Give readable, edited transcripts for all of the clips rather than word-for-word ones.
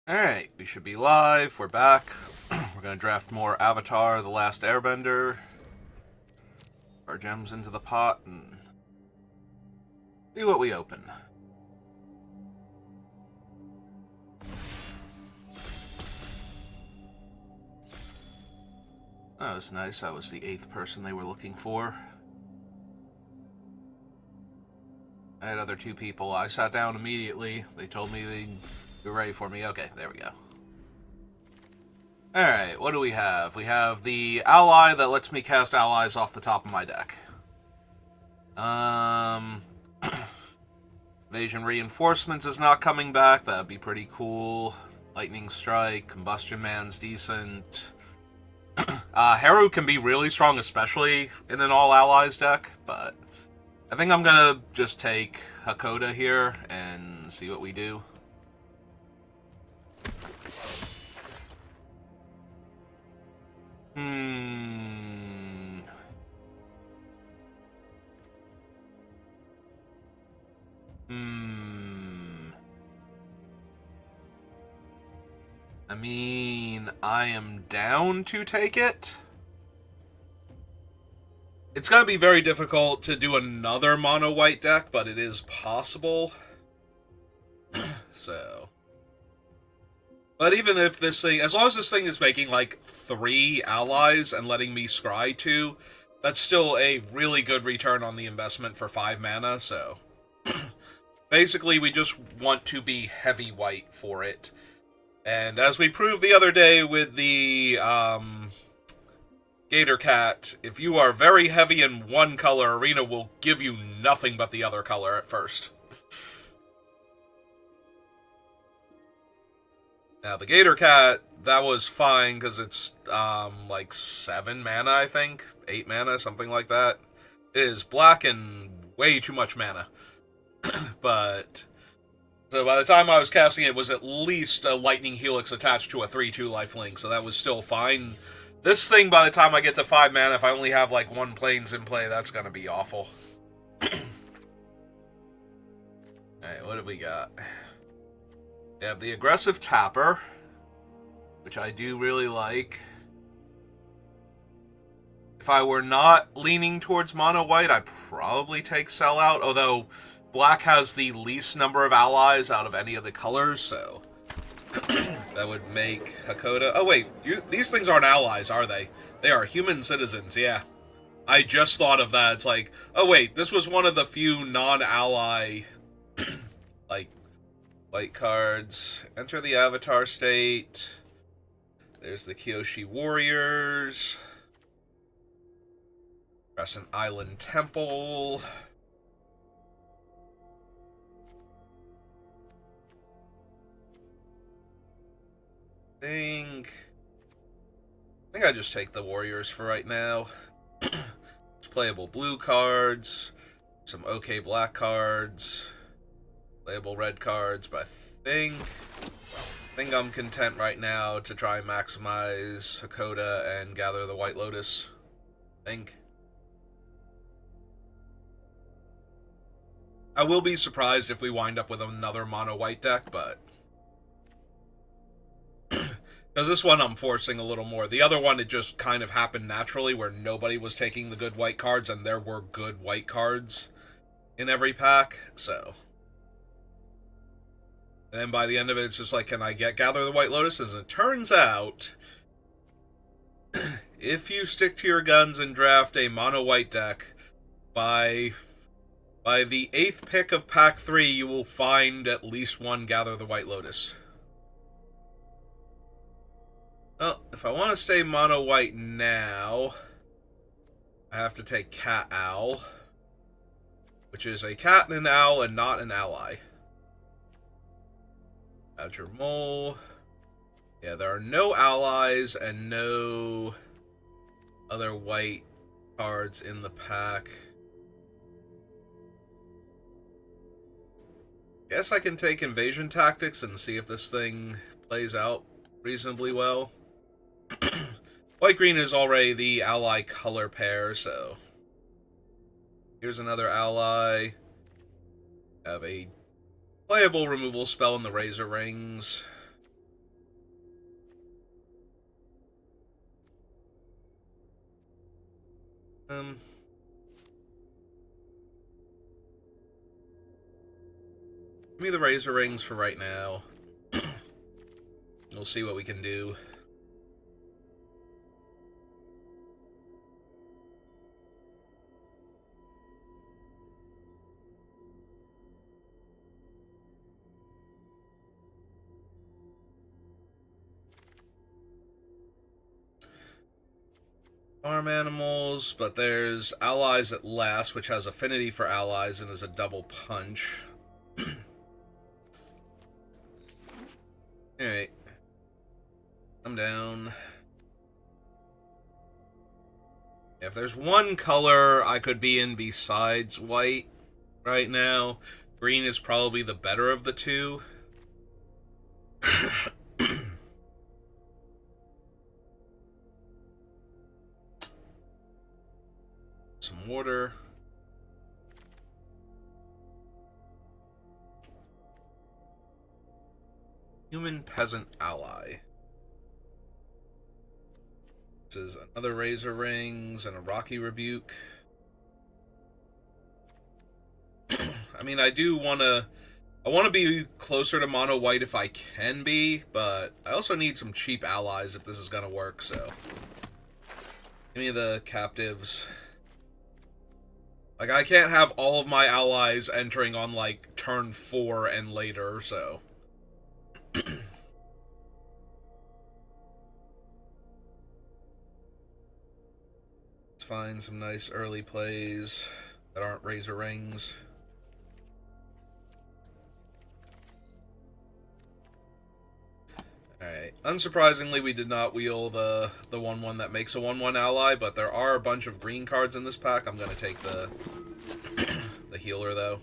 Alright, we should be live. We're back. We're gonna draft more Avatar, The Last Airbender. Our gems into the pot and see what we open. That was nice. That was the 8th person they were looking for. I had other 2 people. I sat down immediately. They told me they'd be ready for me. Okay, there we go. Alright, what do we have? We have the ally that lets me cast allies off the top of my deck. Evasion Reinforcements is not coming back. That'd be pretty cool. Lightning Strike, Combustion Man's decent. Haru can be really strong, especially in an all-allies deck, but I think I'm gonna just take Hakoda here and see what we do. I mean, I am down to take it. It's going to be very difficult to do another mono white deck, but it is possible. So. But even if this thing, as long as this thing is making like 3 allies and letting me scry 2, that's still a really good return on the investment for 5 mana, so. Basically, we just want to be heavy white for it. And as we proved the other day with the Gator Cat, if you are very heavy in one color, Arena will give you nothing but the other color at first. Now, the Gator Cat, that was fine, because it's, like 7 mana, I think? 8 mana, something like that. It is black and way too much mana. But so by the time I was casting it, was at least a Lightning Helix attached to a 3/2 lifelink, so that was still fine. This thing, by the time I get to 5 mana, if I only have like 1 planes in play, that's gonna be awful. Alright, what have we got? We have the Aggressive Tapper, which I do really like. If I were not leaning towards mono white, I'd probably take Sellout, although black has the least number of allies out of any of the colors, so that would make Hakoda... Oh, wait, these things aren't allies, are they? They are human citizens, yeah. I just thought of that. It's like, oh, wait, this was one of the few non-ally, like, white cards. Enter the Avatar state. There's the Kyoshi Warriors. Crescent Island Temple. I think I just take the Warriors for right now. It's playable blue cards, some okay black cards, playable red cards, but I think I'm content right now to try and maximize Hakoda and gather the White Lotus. I will be surprised if we wind up with another mono white deck, but because this one I'm forcing a little more. The other one, it just kind of happened naturally where nobody was taking the good white cards and there were good white cards in every pack, so. And then by the end of it, it's just like, can I gather the White Lotus? As it turns out, if you stick to your guns and draft a mono white deck, by the 8th pick of pack 3, you will find at least one Gather the White Lotus. Well, if I want to stay mono white now, I have to take Cat Owl, which is a cat and an owl and not an ally. Badger Mole. Yeah, there are no allies and no other white cards in the pack. Guess I can take Invasion Tactics and see if this thing plays out reasonably well. White-green is already the ally color pair, so here's another ally. Have a playable removal spell in the Razor Rings. Um, Give me the Razor Rings for right now. We'll see what we can do. Farm animals, but there's allies at last, which has affinity for allies and is a double punch. Alright. I'm down. If there's one color I could be in besides white right now, green is probably the better of the two. Some water. Human peasant ally. This is another Razor Rings and a Rocky Rebuke. I mean, I want to be closer to mono white if I can be, but I also need some cheap allies if this is gonna work, so. Give me the captives. Like, I can't have all of my allies entering on, like, turn 4 and later, so. Let's find some nice early plays that aren't Razor Rings. Alright. Unsurprisingly, we did not wheel the 1-1 that makes a 1-1 ally, but there are a bunch of green cards in this pack. I'm going to take the the healer, though.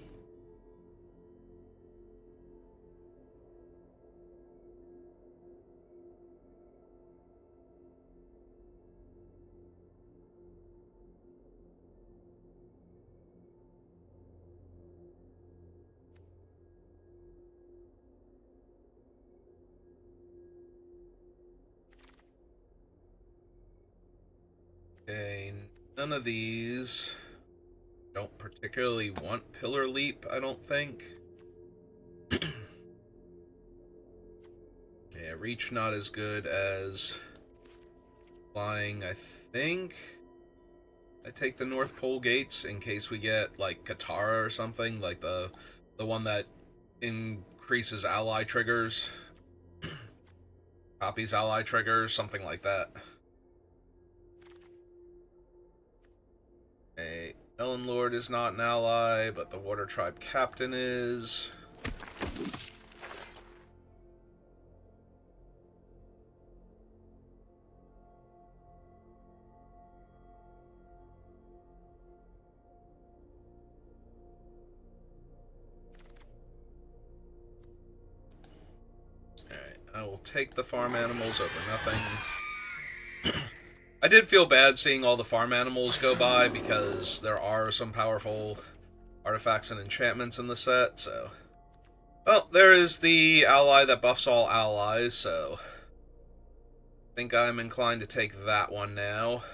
Okay, none of these don't particularly want Pillar Leap, I don't think. Yeah, Reach not as good as Flying, I think. I take the North Pole Gates in case we get, like, Katara or something, like the one that increases ally triggers. Copies ally triggers, something like that. A Ellen Lord is not an ally, but the Water Tribe Captain is. Alright, I will take the farm animals over nothing. I did feel bad seeing all the farm animals go by because there are some powerful artifacts and enchantments in the set, so. Well, there is the ally that buffs all allies, so. I think I'm inclined to take that one now.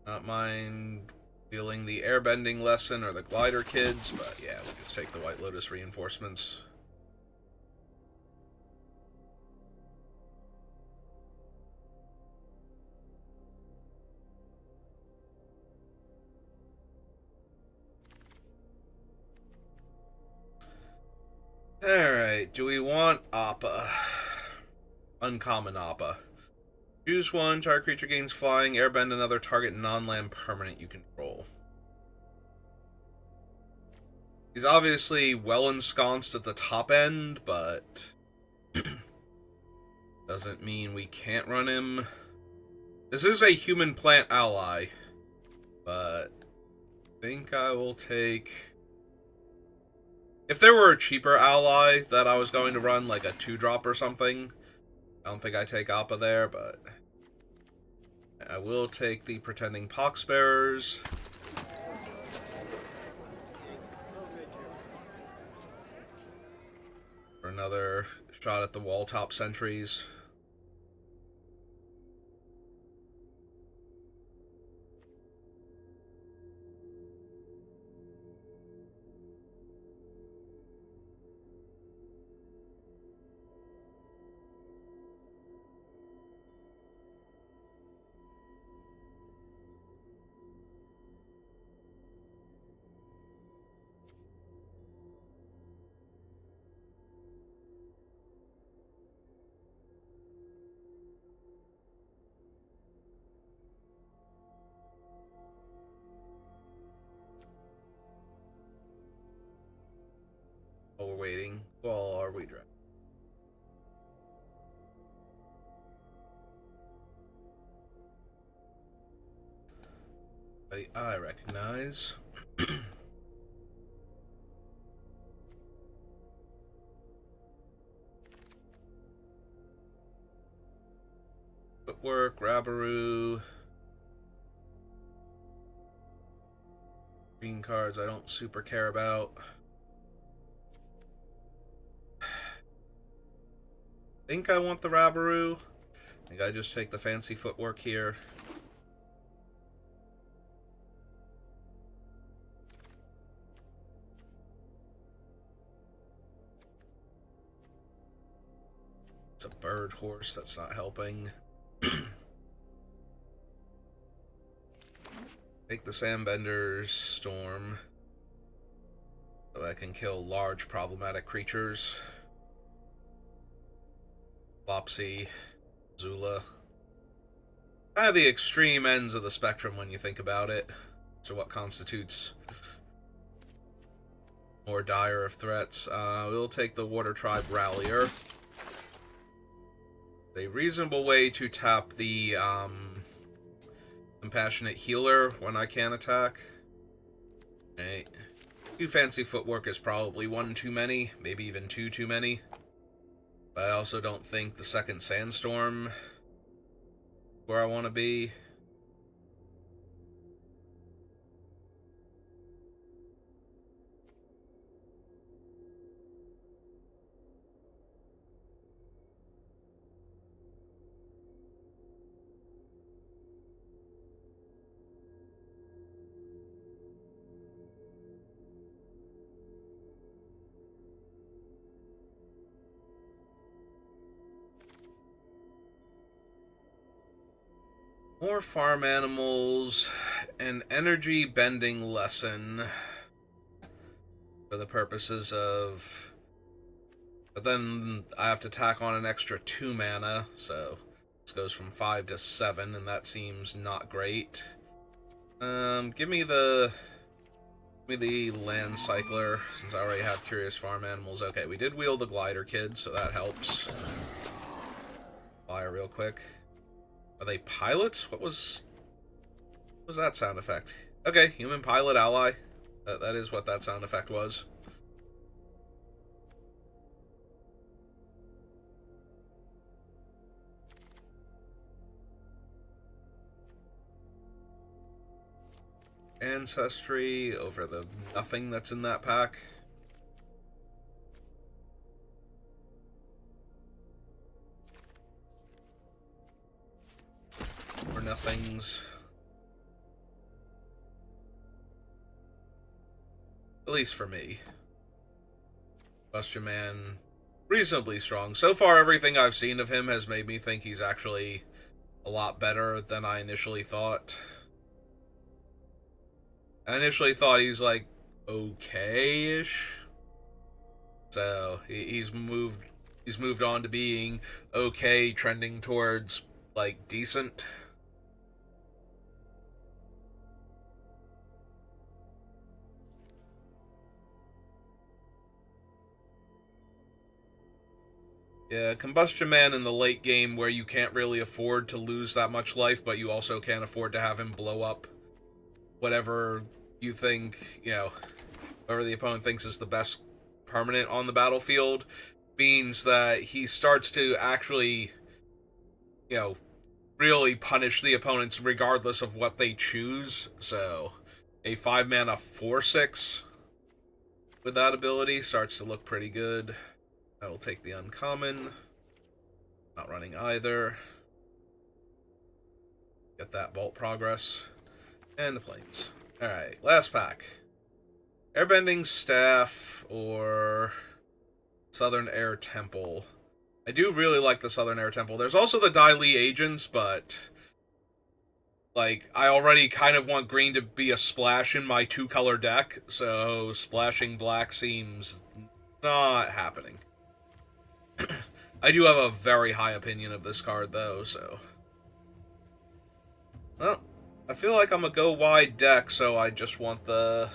Not mind dealing the airbending lesson or the glider kids, but yeah, we'll just take the White Lotus reinforcements. Alright, do we want Appa? Uncommon Appa. Choose one, target creature gains flying, airbend another target non-land permanent you control. He's obviously well ensconced at the top end, but doesn't mean we can't run him. This is a human plant ally, but I think I will take... If there were a cheaper ally that I was going to run, like a 2-drop or something, I don't think I take Appa there, but I will take the Pretending Poxbearers. For another shot at the wall top sentries. waiting. Who all are we drafting? I recognize. Footwork, Rabaroo. Green cards I don't super care about. Think I want the Rabaroo. I think I just take the fancy footwork here. It's a bird horse, that's not helping. Take the Sandbender's Storm. So I can kill large problematic creatures. Flopsy, Zula. Kind of the extreme ends of the spectrum when you think about it. So what constitutes more dire of threats? We'll take the Water Tribe Rallier. A reasonable way to tap the Compassionate Healer when I can attack. Right. 2 fancy footwork is probably 1 too many, maybe even 2 too many. But I also don't think the second Sandstorm is where I want to be. More farm animals, an energy bending lesson for the purposes of... But then I have to tack on an extra 2 mana, so this goes from 5 to 7, and that seems not great. Give me the Land Cycler, since I already have Curious Farm Animals. Okay, we did wheel the Glider Kid, so that helps. Fire real quick. Are they pilots? What was that sound effect? Okay, human pilot ally. That is what that sound effect was. Ancestry over the nothing that's in that pack. Or nothings. At least for me. Buster Man, reasonably strong. So far, everything I've seen of him has made me think he's actually a lot better than I initially thought. I initially thought he's like okay-ish. So he's moved on to being okay, trending towards like decent. Yeah, Combustion Man in the late game where you can't really afford to lose that much life, but you also can't afford to have him blow up whatever you think, whatever the opponent thinks is the best permanent on the battlefield, means that he starts to actually, really punish the opponents regardless of what they choose. So, a 5-mana 4/6 with that ability starts to look pretty good. I will take the uncommon. Not running either. Get that Vault Progress. And the planes. Alright, last pack. Airbending Staff or Southern Air Temple. I do really like the Southern Air Temple. There's also the Dai Li Agents, but like, I already kind of want green to be a splash in my 2-color deck, so splashing black seems not happening. I do have a very high opinion of this card, though, so... Well, I feel like I'm a go-wide deck, so I just want the...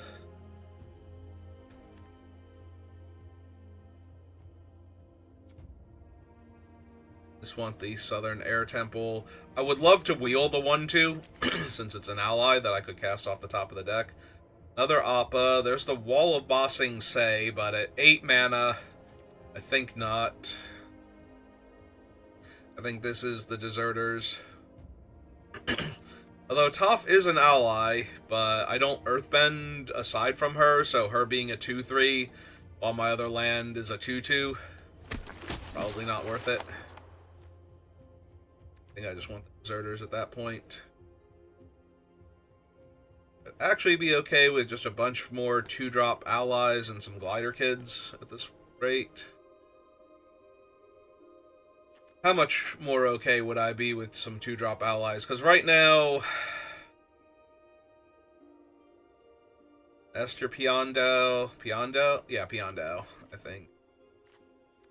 Just want the Southern Air Temple. I would love to wheel the 1-2, since it's an ally that I could cast off the top of the deck. Another Appa. There's the Wall of Bossing Say, but at 8 mana, I think not. I think this is the Deserters. Although Toph is an ally, but I don't Earthbend aside from her, so her being a 2-3, while my other land is a 2-2, probably not worth it. I think I just want the Deserters at that point. I'd actually be okay with just a bunch more 2-drop allies and some glider kids at this rate. How much more okay would I be with some 2-drop allies? Because right now, Esther Piondao, yeah, Piondao, I think,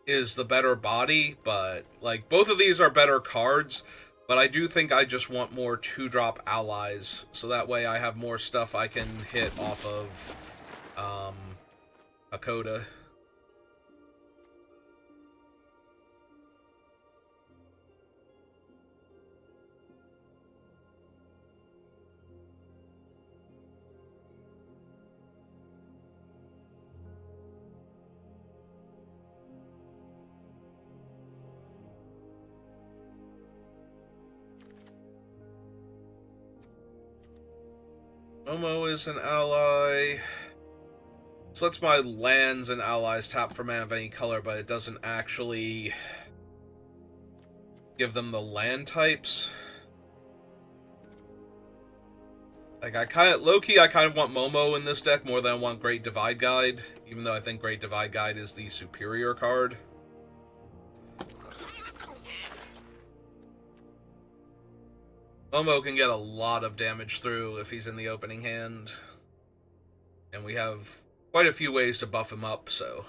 is the better body, but, like, both of these are better cards, but I do think I just want more 2-drop allies, so that way I have more stuff I can hit off of, Hakoda. Momo is an ally. So lets my lands and allies tap for mana of any color, but it doesn't actually give them the land types. Like, I kind of, low-key, I kind of want Momo in this deck more than I want Great Divide Guide, even though I think Great Divide Guide is the superior card. Momo can get a lot of damage through if he's in the opening hand. And we have quite a few ways to buff him up, so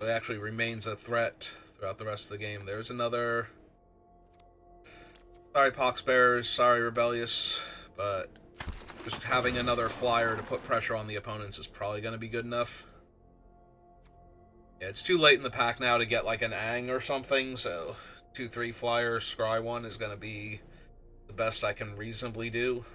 it actually remains a threat throughout the rest of the game. There's another... Sorry, Poxbearers. Sorry, Rebellious. But just having another flyer to put pressure on the opponents is probably going to be good enough. Yeah, it's too late in the pack now to get like an Aang or something, so 2-3 flyer, scry 1 is going to be the best I can reasonably do.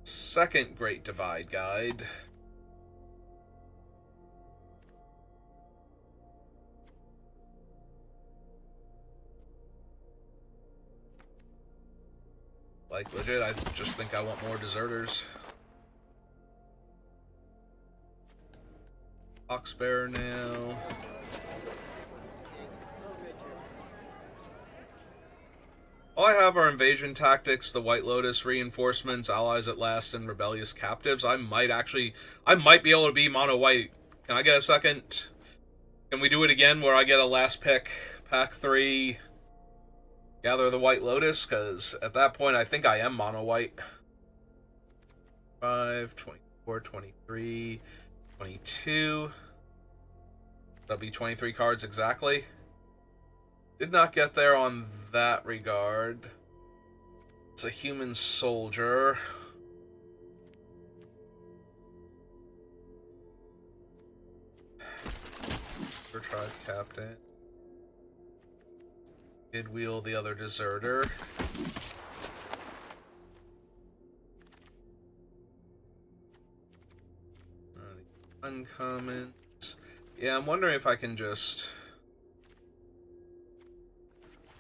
Second Great Divide Guide. Like, legit, I just think I want more Deserters. Oxbear now. All I have are Invasion Tactics, the White Lotus reinforcements, Allies at Last, and Rebellious Captives. I might be able to be mono white. Can I get a second? Can we do it again where I get a last pick, pack 3, gather the White Lotus? Because at that point, I think I am mono white. 5, 24, 23, 22. That'll be 23 cards exactly. Did not get there on that regard. It's a human soldier. For tribe captain. Did wheel the other deserter. Uncommon. Yeah, I'm wondering if I can just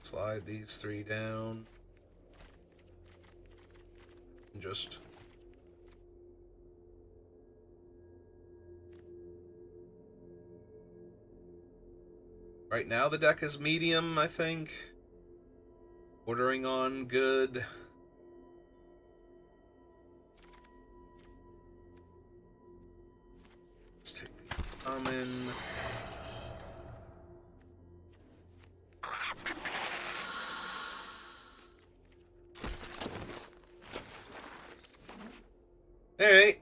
slide these 3 down. And just... Right now the deck is medium, I think. Bordering on good. Let's take the common. Alright.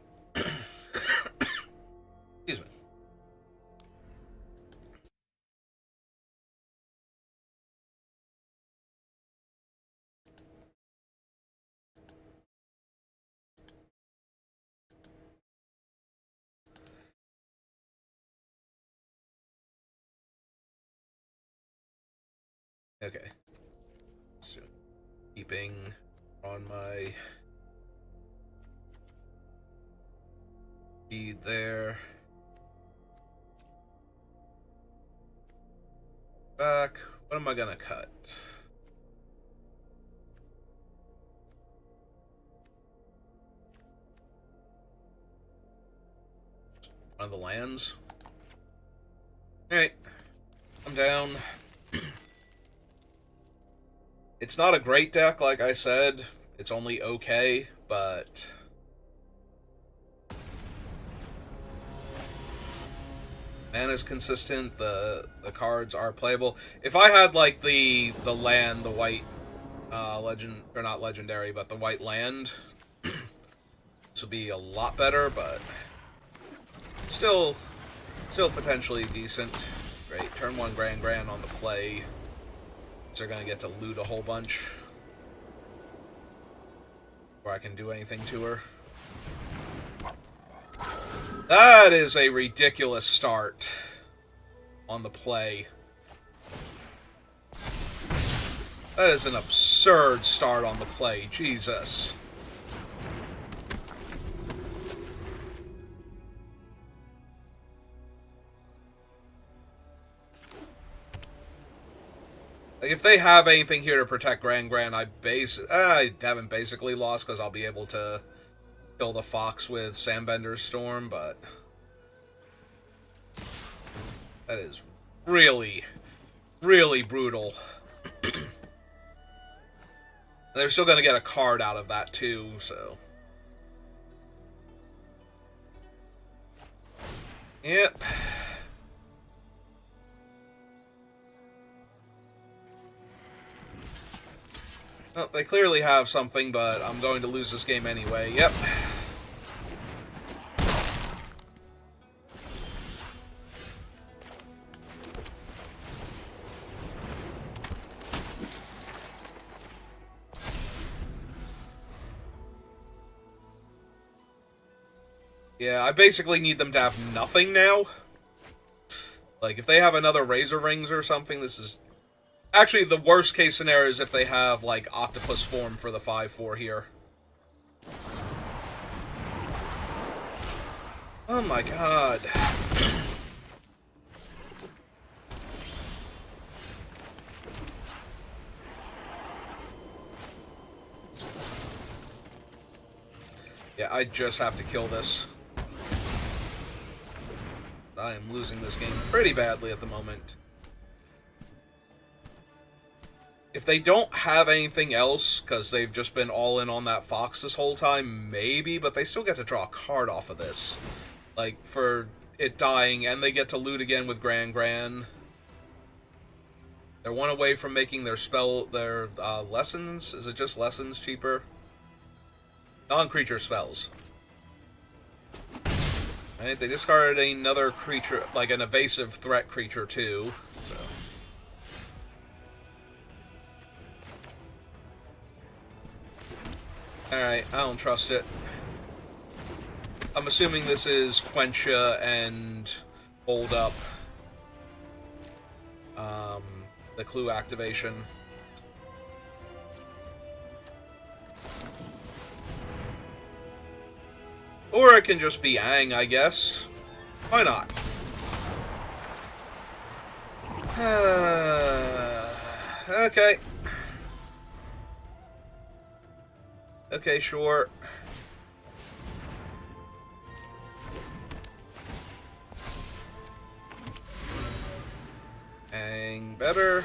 Excuse me. Okay. So, keeping on my feed there. Back. What am I gonna cut? One of the lands. Alright. I'm down. It's not a great deck, like I said. It's only okay, but mana's consistent. The cards are playable. If I had like the land, the white legend, or not legendary, but the white land, this would be a lot better. But still potentially decent. Great. Turn 1 Grand on the play. So they're gonna get to loot a whole bunch before I can do anything to her. That is a ridiculous start on the play. That is an absurd start on the play. Jesus. Like, if they have anything here to protect Grand, I haven't basically lost because I'll be able to kill the fox with Sandbender's Storm, but that is really, really brutal. They're still going to get a card out of that too, so. Yep. Well, they clearly have something, but I'm going to lose this game anyway. Yep. Yeah, I basically need them to have nothing now. Like, if they have another Razor Rings or something, this is... Actually, the worst case scenario is if they have, like, Octopus form for the 5/4 here. Oh my god. Yeah, I just have to kill this. I am losing this game pretty badly at the moment. If they don't have anything else, because they've just been all in on that fox this whole time, maybe, but they still get to draw a card off of this. Like, for it dying, and they get to loot again with Grand. They're one away from making their lessons. Is it just lessons cheaper? Non-creature spells. Right, they discarded another creature, like an evasive threat creature too, so. Alright, I don't trust it. I'm assuming this is Quencha and Hold Up. The clue activation. Or it can just be Aang, I guess. Why not? Okay. Okay, sure. Aang better.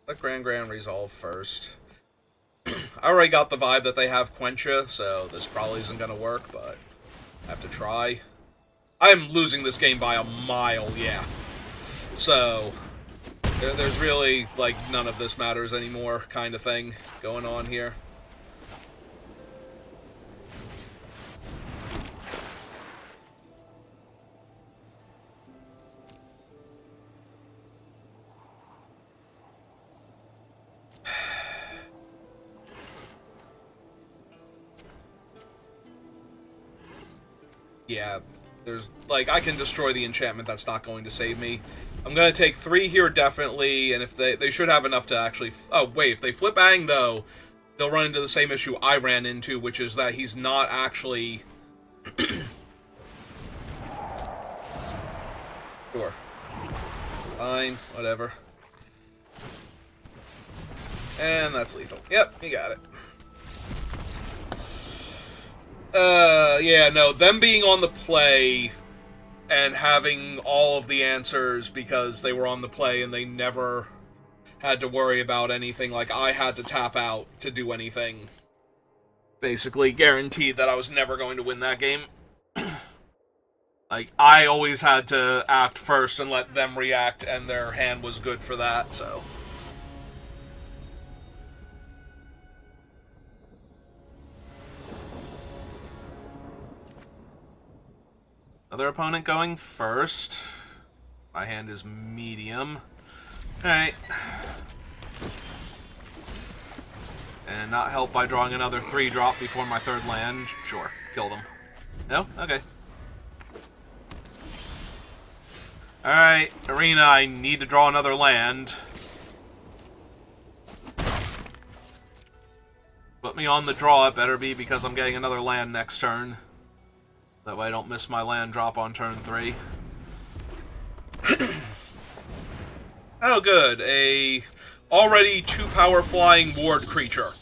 Let Grand resolve first. I already got the vibe that they have Quencha, so this probably isn't going to work, but I have to try. I'm losing this game by a mile, yeah. So, there's really, like, none of this matters anymore kind of thing going on here. Yeah, There's, like, I can destroy the enchantment. That's not going to save me. I'm going to take 3 here, definitely, and if they should have enough to actually... Oh, wait, if they flip Aang, though, they'll run into the same issue I ran into, which is that he's not actually... Sure. Fine, whatever. And that's lethal. Yep, you got it. Yeah, no, them being on the play and having all of the answers because they were on the play and they never had to worry about anything, like I had to tap out to do anything. Basically guaranteed that I was never going to win that game. Like, I always had to act first and let them react, and their hand was good for that, so... Other opponent going first. My hand is medium. Alright. And not helped by drawing another 3-drop before my 3rd land. Sure, kill them. No? Okay. Alright, Arena, I need to draw another land. Put me on the draw, it better be, because I'm getting another land next turn. That way I don't miss my land drop on turn 3. Oh, good. A already 2-power flying ward creature.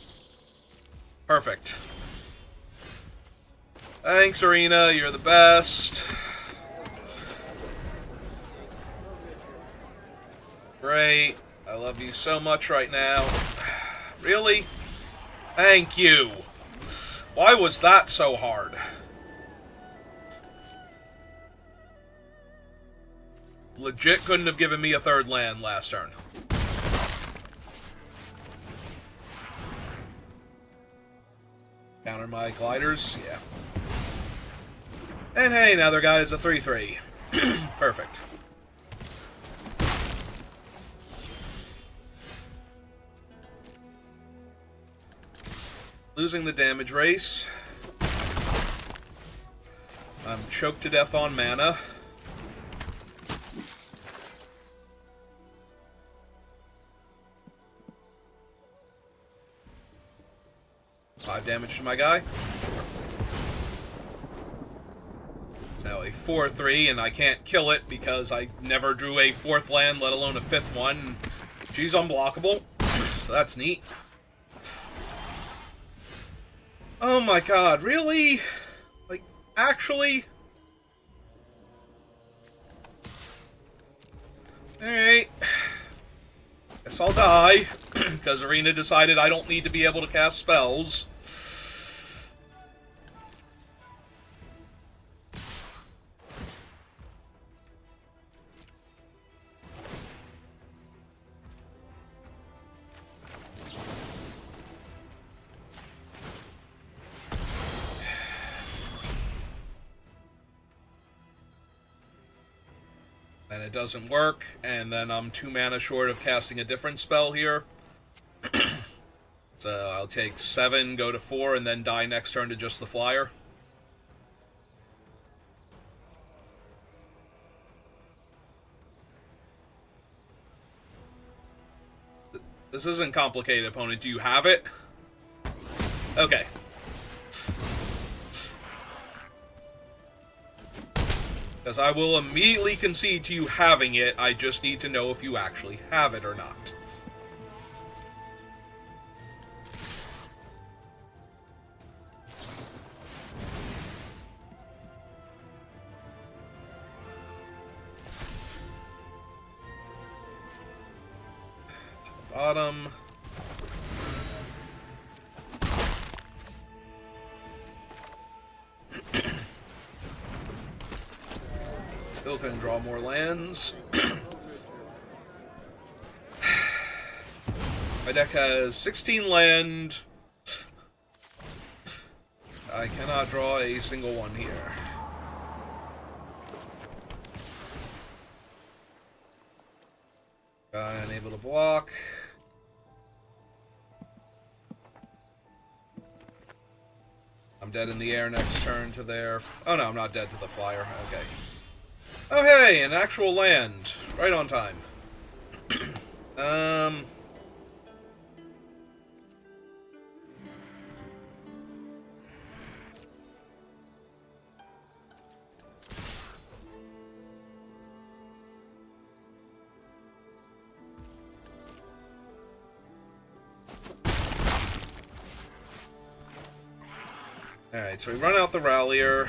Perfect. Thanks, Arena. You're the best. Great. I love you so much right now. Really? Thank you. Why was that so hard? Legit couldn't have given me a 3rd land last turn. Counter my gliders? Yeah. And hey, now their guy is a 3-3. Perfect. Losing the damage race. I'm choked to death on mana. Damage to my guy. It's now a 4-3, and I can't kill it because I never drew a 4th land, let alone a 5th one. She's unblockable, so that's neat. Oh my god, really? Like, actually? Alright. Guess I'll die, because Arena decided I don't need to be able to cast spells. And it doesn't work, and then I'm 2 mana short of casting a different spell here. So I'll take 7, go to 4, and then die next turn to just the flyer. This isn't complicated, opponent. Do you have it? Okay. Because I will immediately concede to you having it, I just need to know if you actually have it or not. To the bottom. Still can draw more lands. My deck has 16 land. I cannot draw a single one here. Unable to block. I'm dead in the air next turn to their... Oh no, I'm not dead to the flyer. Okay. Oh hey, an actual land. Right on time. Alright, so we run out the Rallier.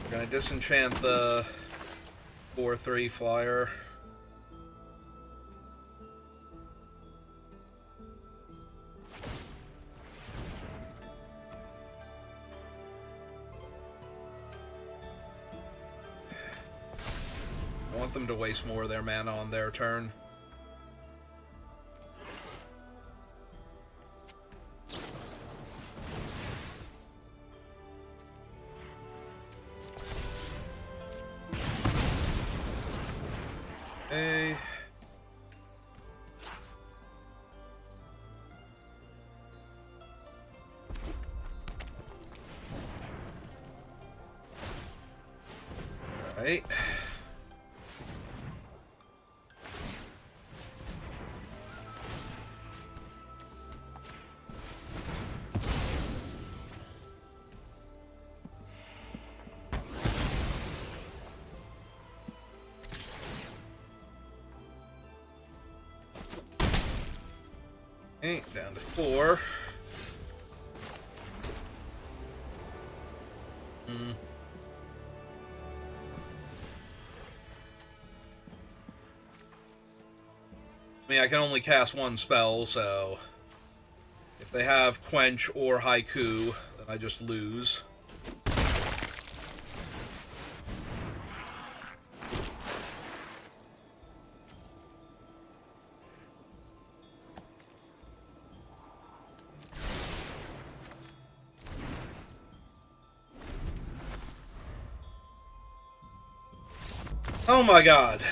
We're gonna disenchant the 4-3 flyer. I want them to waste more of their mana on their turn. Okay. Right. Okay, down to 4. I mean, I can only cast one spell, so if they have Quench or Haiku, then I just lose. Oh my god.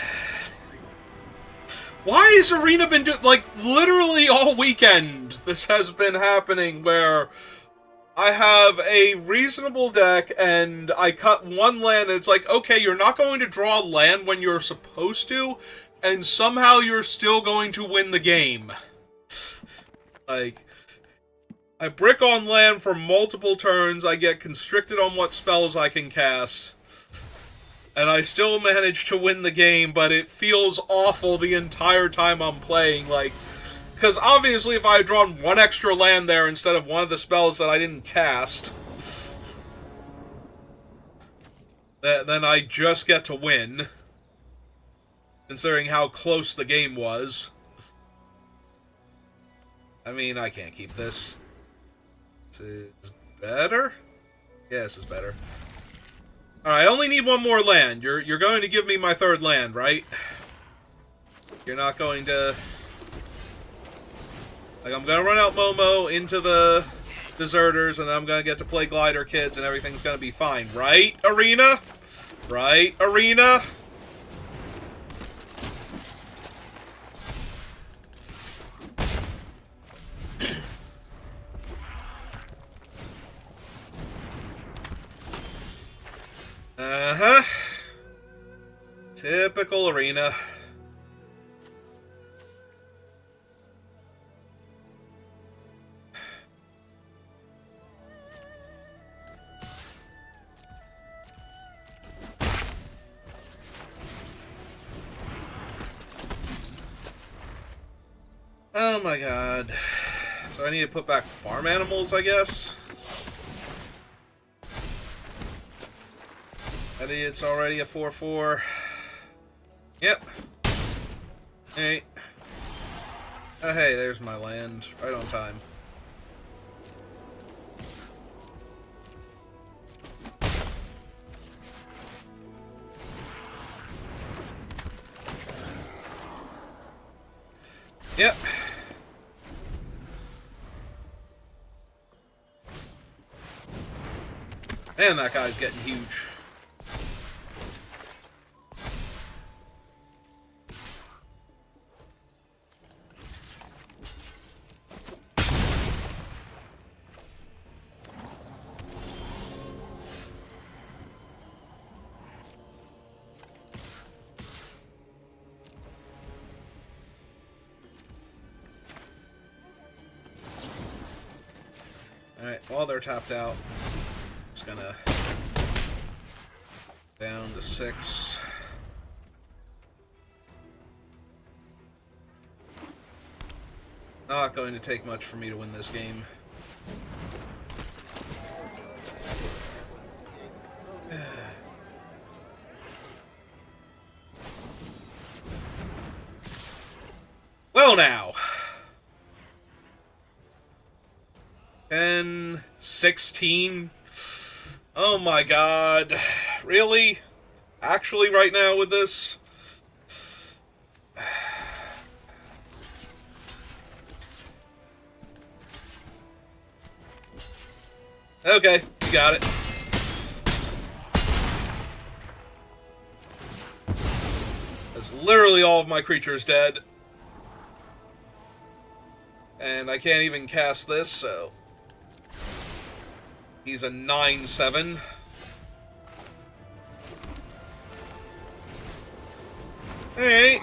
Why has Arena been doing... Like, literally all weekend, this has been happening, where I have a reasonable deck, and I cut one land, and it's like, okay, you're not going to draw land when you're supposed to, and somehow you're still going to win the game. Like, I brick on land for multiple turns, I get constricted on what spells I can cast, and I still manage to win the game, but it feels awful the entire time I'm playing, like... Because obviously if I had drawn one extra land there instead of one of the spells that I didn't cast, then I just get to win, considering how close the game was. I mean, I can't keep this. This is better? Yeah, this is better. Alright, I only need one more land. You're going to give me my third land, right? You're not going to... Like, I'm gonna run out Momo into the Deserters, and then I'm gonna get to play Glider Kids, and everything's gonna be fine. Right, Arena? Right, Arena? Uh-huh. Typical Arena. Oh my god. So I need to put back farm animals, I guess? It's already a 4-4. Yep. Hey. Oh, hey, there's my land. Right on time. Yep. Man, that guy's getting huge. they're tapped out. Just gonna... down to 6. Not going to take much for me to win this game. Well now. 10, 16. Oh my god. Really? Actually right now with this? Okay, you got it. That's literally all of my creatures dead. And I can't even cast this, so... He's a 9/7. Alright.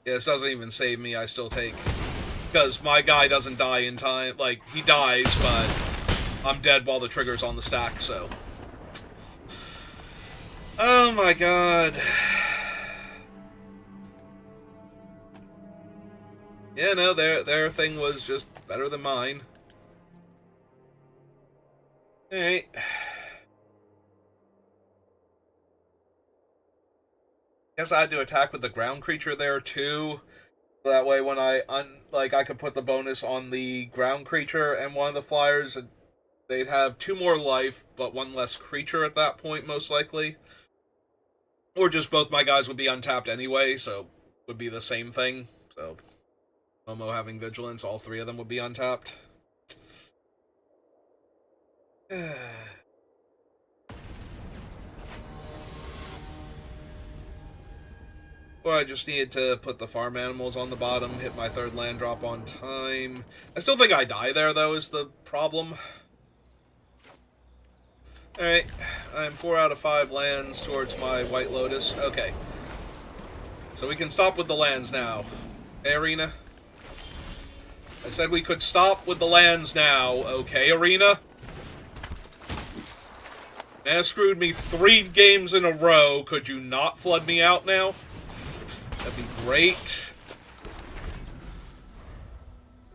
Yeah, this doesn't even save me, I still take... Because my guy doesn't die in time. Like, he dies, but I'm dead while the trigger's on the stack, so... Oh my god. Yeah, no, their thing was just better than mine. Alright. Guess I had to attack with the ground creature there, too. That way when I could put the bonus on the ground creature and one of the flyers, and they'd have 2 more life, but 1 less creature at that point, most likely. Or just both my guys would be untapped anyway, so it would be the same thing. So, Momo having Vigilance, all 3 of them would be untapped. Or I just needed to put the farm animals on the bottom, hit my 3rd land drop on time. I still think I die there, though, is the problem. Alright, I'm 4 out of 5 lands towards my White Lotus. Okay. So we can stop with the lands now. Hey, Arena? I said we could stop with the lands now. Okay, Arena? Man, screwed me 3 games in a row. Could you not flood me out now? That'd be great.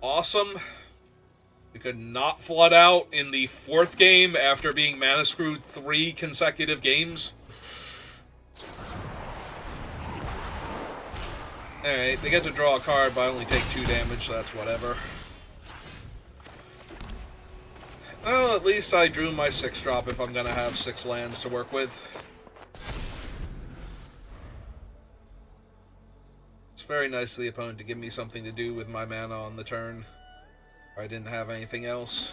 Awesome. We could not flood out in the 4th game after being mana screwed 3 consecutive games. Alright, they get to draw a card, but I only take 2 damage, so that's whatever. Well, at least I drew my 6-drop if I'm gonna have 6 lands to work with. Very nice of the opponent to give me something to do with my mana on the turn. I didn't have anything else.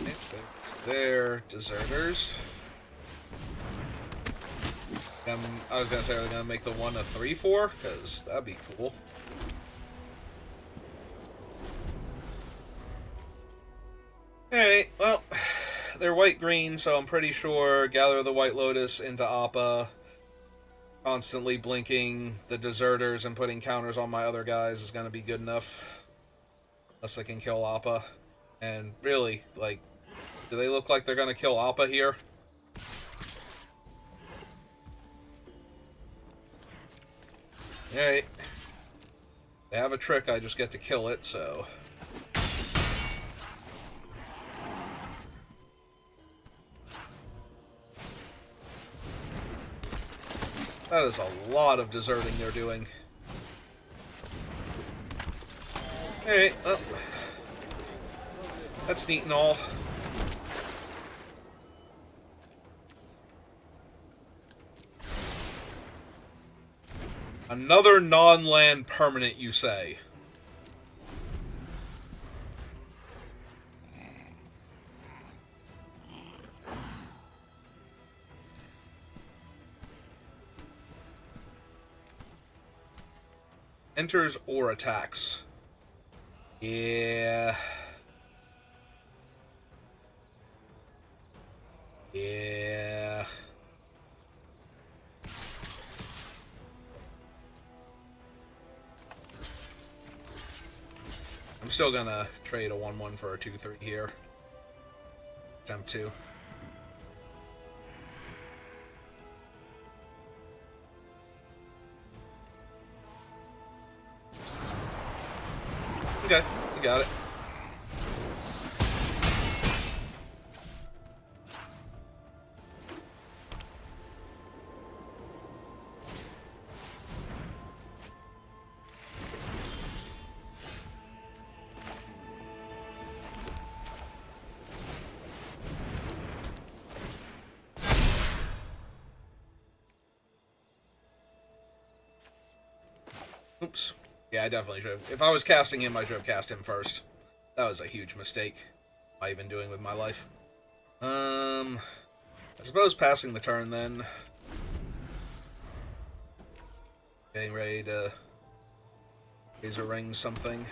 Okay, that's their deserters. I was gonna say, are they gonna make the one a 3/4? Because that'd be cool. Alright, well, they're white-green, so I'm pretty sure Gather the White Lotus into Appa, constantly blinking the deserters and putting counters on my other guys is going to be good enough. Unless they can kill Appa. And really, like, do they look like they're going to kill Appa here? Alright. They have a trick, I just get to kill it, so... That is a lot of deserting they're doing. Alright, well, that's neat and all. Another non-land permanent, you say? Enters or attacks. Yeah. Yeah. I'm still gonna trade a 1-1 for a 2-3 here. Attempt to. Okay, you got it. Oops. Yeah, I definitely should have. If I was casting him, I should have cast him first. That was a huge mistake. What am I even doing with my life? I suppose passing the turn then. Getting ready to laser ring something.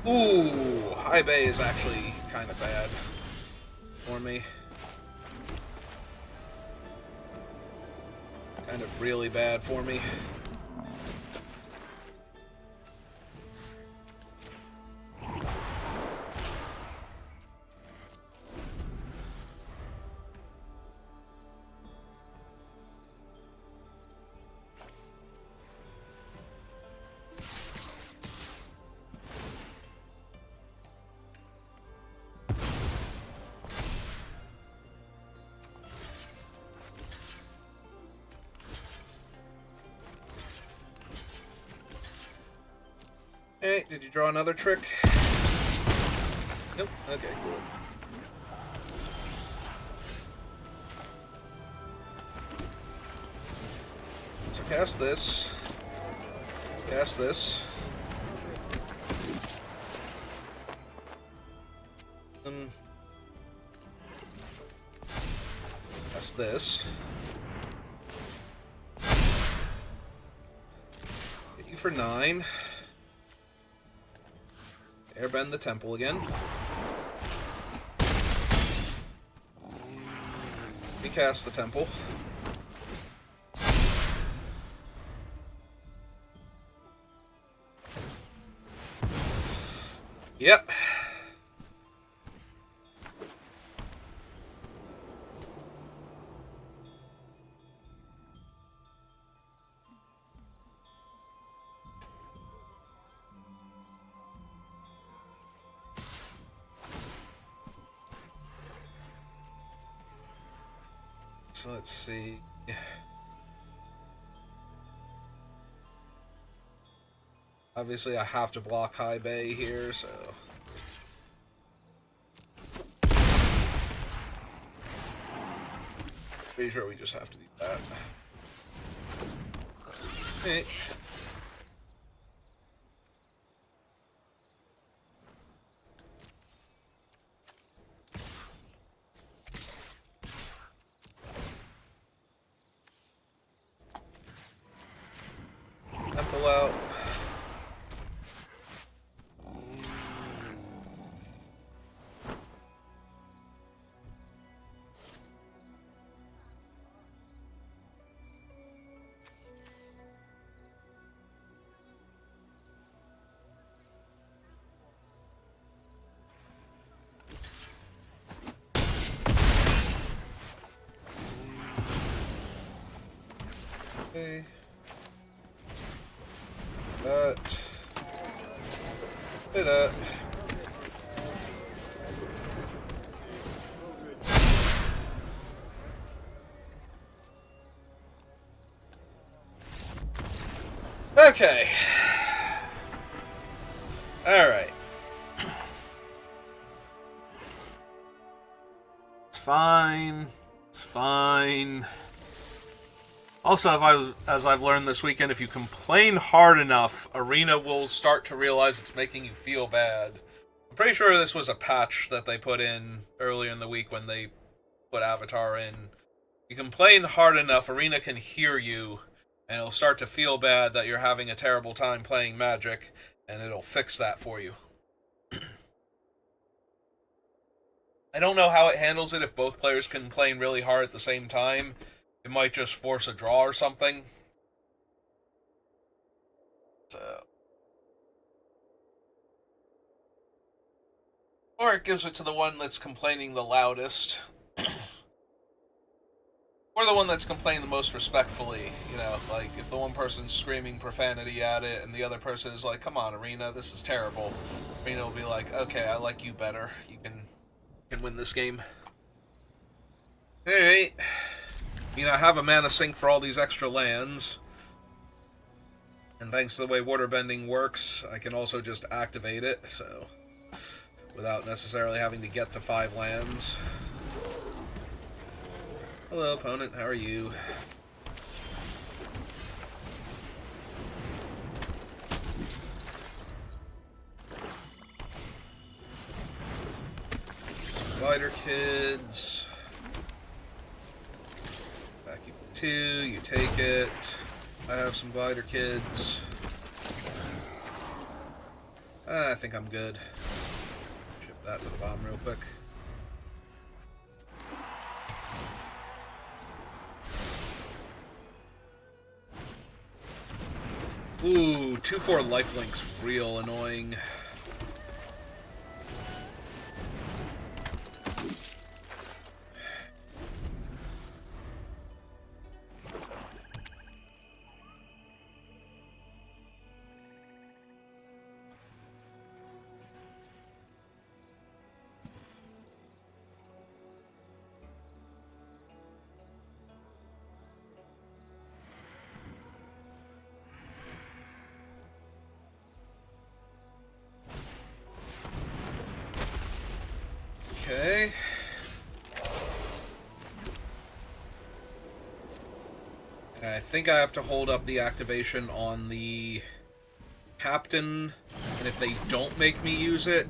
Ooh, high bay is actually kind of bad for me. Kind of really bad for me. Hey, did you draw another trick? Nope. Okay, cool. So cast this. Cast this. Cast this. Hit you for 9. Airbend the temple again. Recast the temple. Yep. So let's see. Obviously, I have to block high bay here, so. Pretty sure we just have to do that. Okay. Temple out. Okay. That. Play that. Okay. Alright. It's fine. It's fine. Also, as I've learned this weekend, if you complain hard enough, Arena will start to realize it's making you feel bad. I'm pretty sure this was a patch that they put in earlier in the week when they put Avatar in. You complain hard enough, Arena can hear you, and it'll start to feel bad that you're having a terrible time playing Magic, and it'll fix that for you. I don't know how it handles it if both players can complain really hard at the same time. It might just force a draw or something. So. Or it gives it to the one that's complaining the loudest. Or the one that's complaining the most respectfully. You know, like if the one person's screaming profanity at it and the other person is like, come on, Arena, this is terrible. Arena will be like, okay, I like you better. You can win this game. Alright. I mean, I have a mana sink for all these extra lands. And thanks to the way waterbending works, I can also just activate it, so... without necessarily having to get to 5 lands. Hello, opponent. How are you? Some glider kids. Back you for 2. You take it. I have some glider kids. I think I'm good. Ship that to the bottom real quick. Ooh, 2/4 lifelink's real annoying. Okay. And I think I have to hold up the activation on the captain, and if they don't make me use it,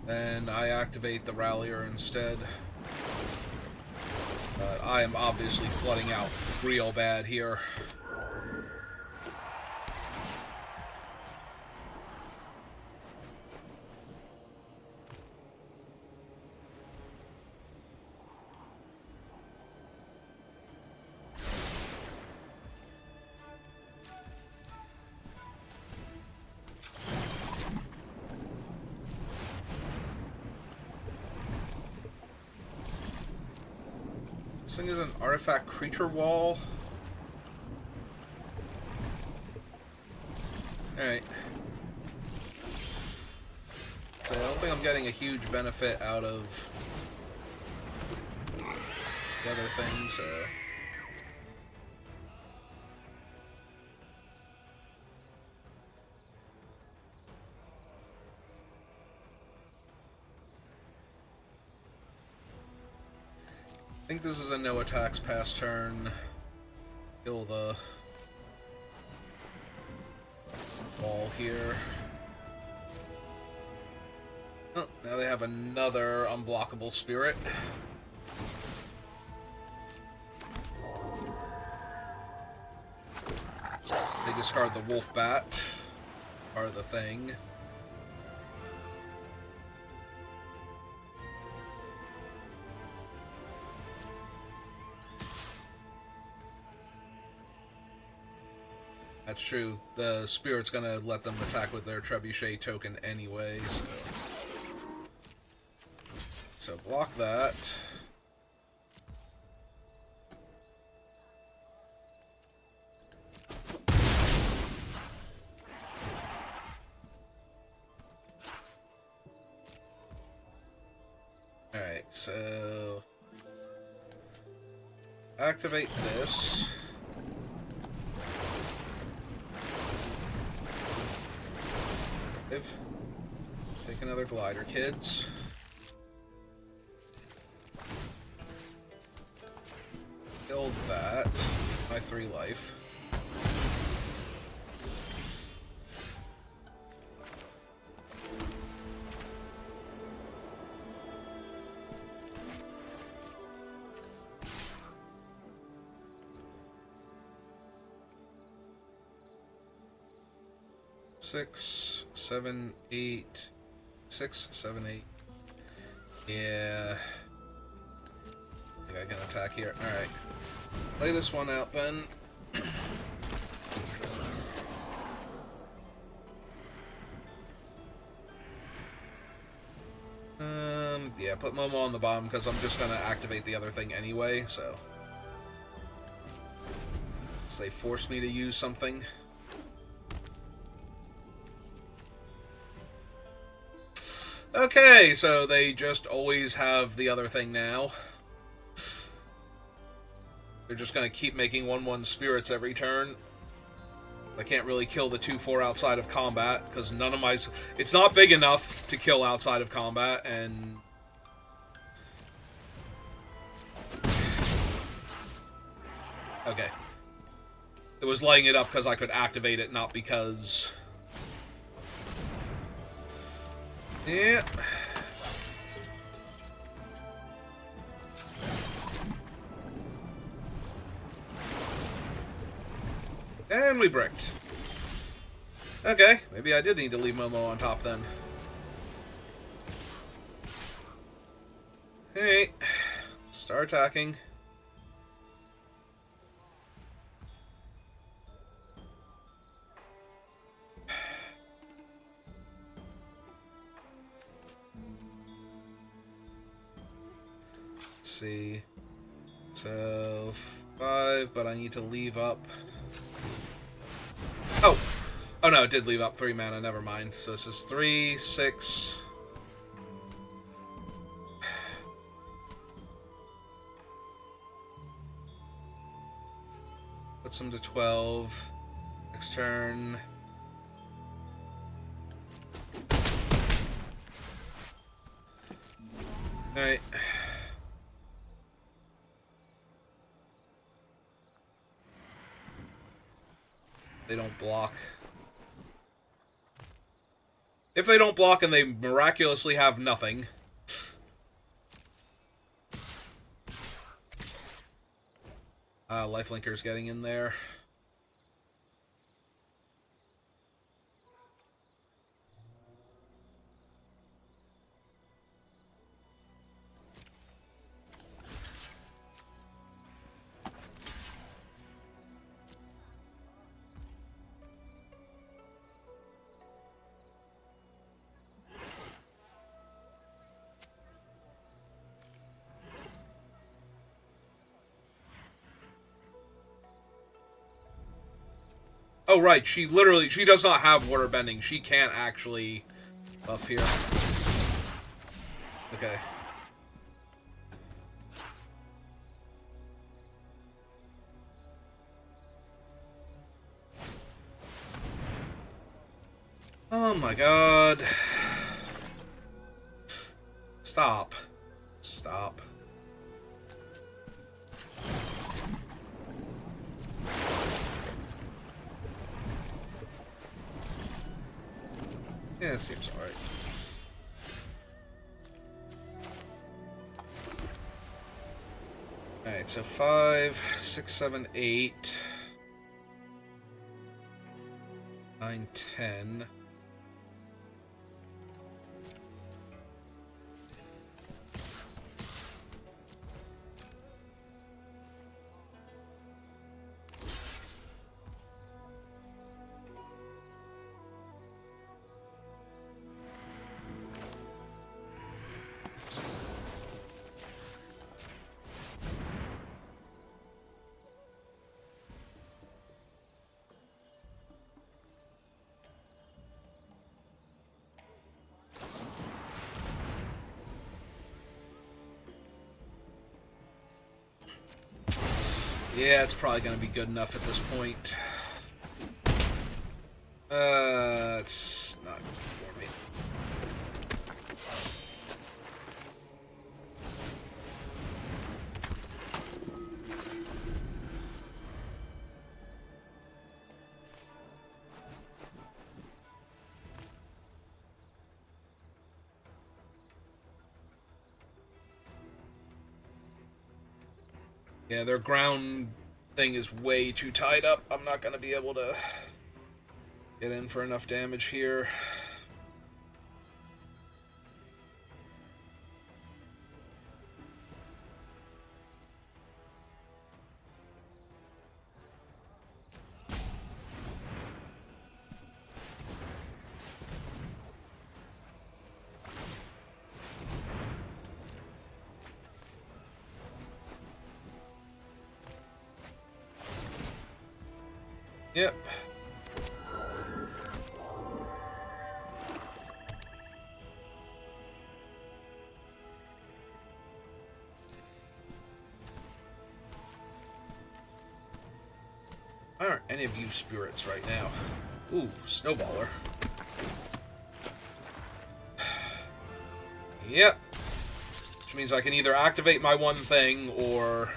then I activate the rallier instead. But I am obviously flooding out real bad here. This thing is an artifact creature wall. Alright. So I don't think I'm getting a huge benefit out of the other things, so... I think this is a no attacks pass turn. Kill the wall here. Oh, now they have another unblockable spirit. They discard the wolf bat, or the thing. That's true. The spirit's gonna let them attack with their trebuchet token anyway, so... So block that. Alright, so... activate this. Take another glider, kids. Kill that. My 3 life. Six, 7, 8. 6, 7, 8. Yeah. I think I can attack here. Alright. Lay this one out then. Yeah, put Momo on the bottom because I'm just gonna activate the other thing anyway, so. Unless they force me to use something. Okay, so they just always have the other thing now. They're just gonna keep making 1/1 spirits every turn. I can't really kill the 2/4 outside of combat, because none of my... It's not big enough to kill outside of combat, and... Okay. It was laying it up because I could activate it, not because... Yeah. And we bricked. Okay, maybe I did need to leave Momo on top then. Hey, start attacking. Let's see. So, 5, but I need to leave up. Oh! Oh no, it did leave up 3 mana, never mind. So this is 3, 6... Puts them to 12. Next turn... Alright. They don't block. If they don't block and they miraculously have nothing... Lifelinker's getting in there. Oh, right, she does not have water bending. She can't actually buff here. Okay. Oh my god. Stop. Stop. Yeah, it seems alright. Alright, so 5, 6, 7, 8, 9, 10. Yeah, it's probably going to be good enough at this point. It's not good for me. Yeah, their ground thing is way too tied up. I'm not going to be able to get in for enough damage here. Yep. Why aren't any of you spirits right now? Ooh, snowballer. Yep. Which means I can either activate my one thing or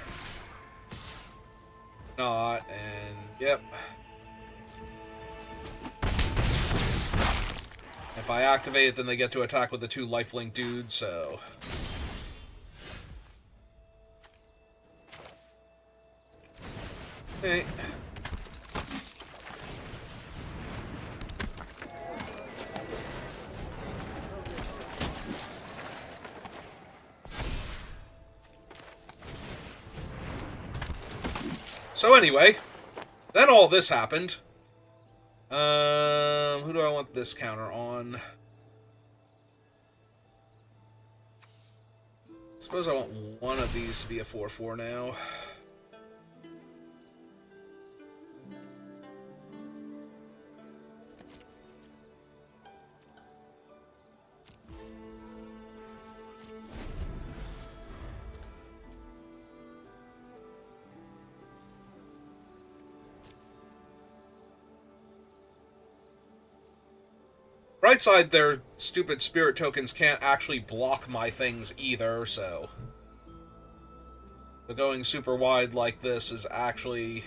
not, and yep. If I activate it, then they get to attack with the 2 lifelink dudes, so... Okay. So anyway, then all this happened. Who do I want this counter on? Suppose I want one of these to be a 4/4 now. Right side, their stupid spirit tokens can't actually block my things either, so... But going super wide like this is actually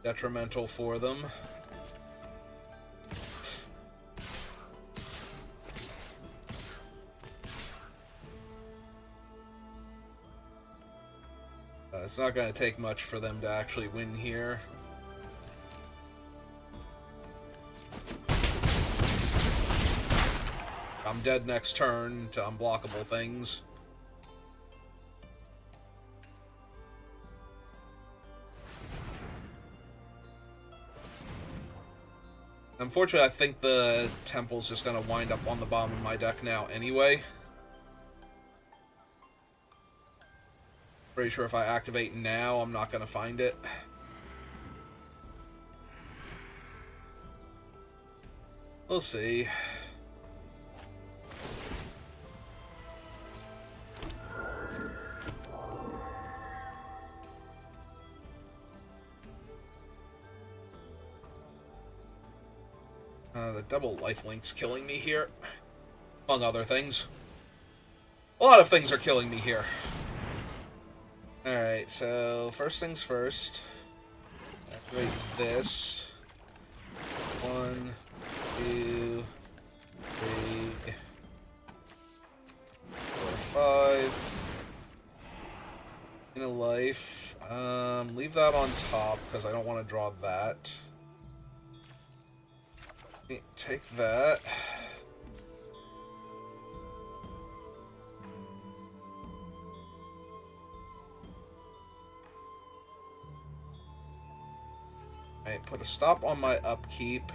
detrimental for them. It's not going to take much for them to actually win here. I'm dead next turn to unblockable things. Unfortunately, I think the temple's just going to wind up on the bottom of my deck now anyway. Pretty sure if I activate now, I'm not going to find it. We'll see. The double lifelink's killing me here. Among other things. A lot of things are killing me here. Alright, so first things first. Activate this. 1, 2, 3, 4, 5. In a life. Leave that on top because I don't want to draw that. Take that. Alright, put a stop on my upkeep.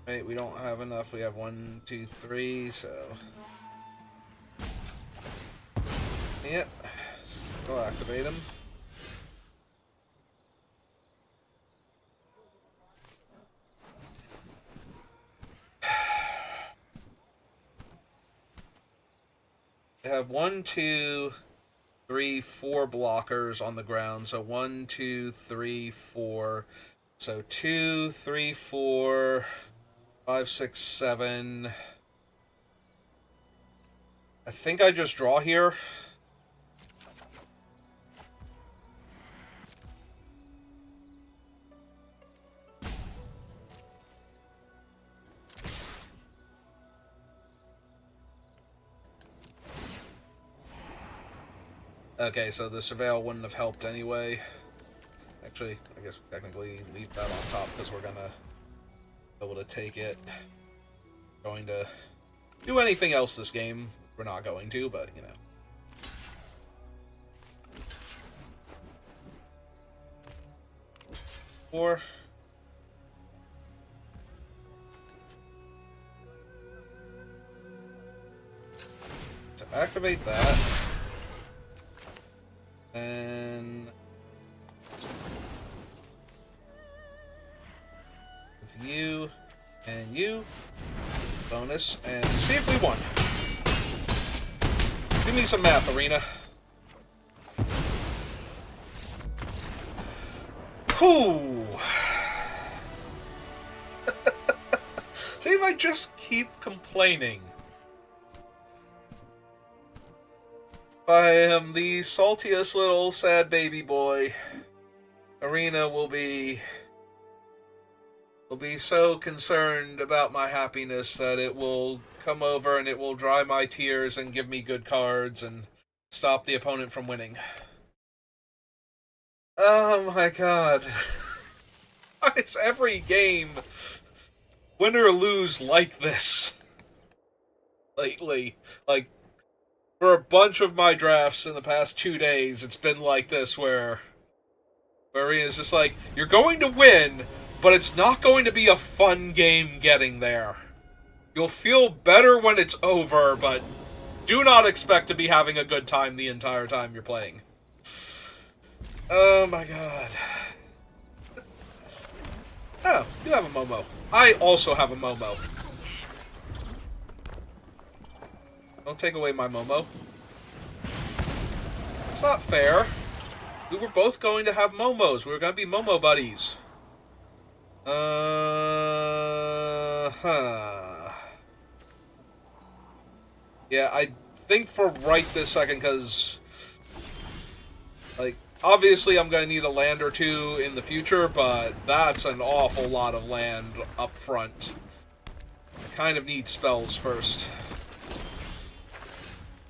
Wait, we don't have enough. We have 1, 2, 3, so... Yep. Go activate him. I have 1, 2, 3, 4 blockers on the ground. So 1, 2, 3, 4. So 2, 3, 4, 5, 6, 7. I think I just draw here. Okay, so the Surveil wouldn't have helped anyway. Actually, I guess technically leave that on top because we're gonna be able to take it. Going to do anything else this game. We're not going to, but, you know. Four. To activate that. And with you and you. Bonus. And see if we won. Give me some math, Arena. Whew. See if I just keep complaining. I am the saltiest little sad baby boy. Arena will be so concerned about my happiness that it will come over and it will dry my tears and give me good cards and stop the opponent from winning. Oh my god. Why is every game, win or lose, like this lately? Like, for a bunch of my drafts in the past 2 days, it's been like this where Arena's just like, you're going to win, but it's not going to be a fun game getting there. You'll feel better when it's over, but do not expect to be having a good time the entire time you're playing. Oh my god. Oh, you have a Momo. I also have a Momo. Don't take away my Momo. It's not fair. We were both going to have Momos. We were going to be Momo buddies. Yeah, I think for right this second, because, like, obviously I'm going to need a land or two in the future, but that's an awful lot of land up front. I kind of need spells first.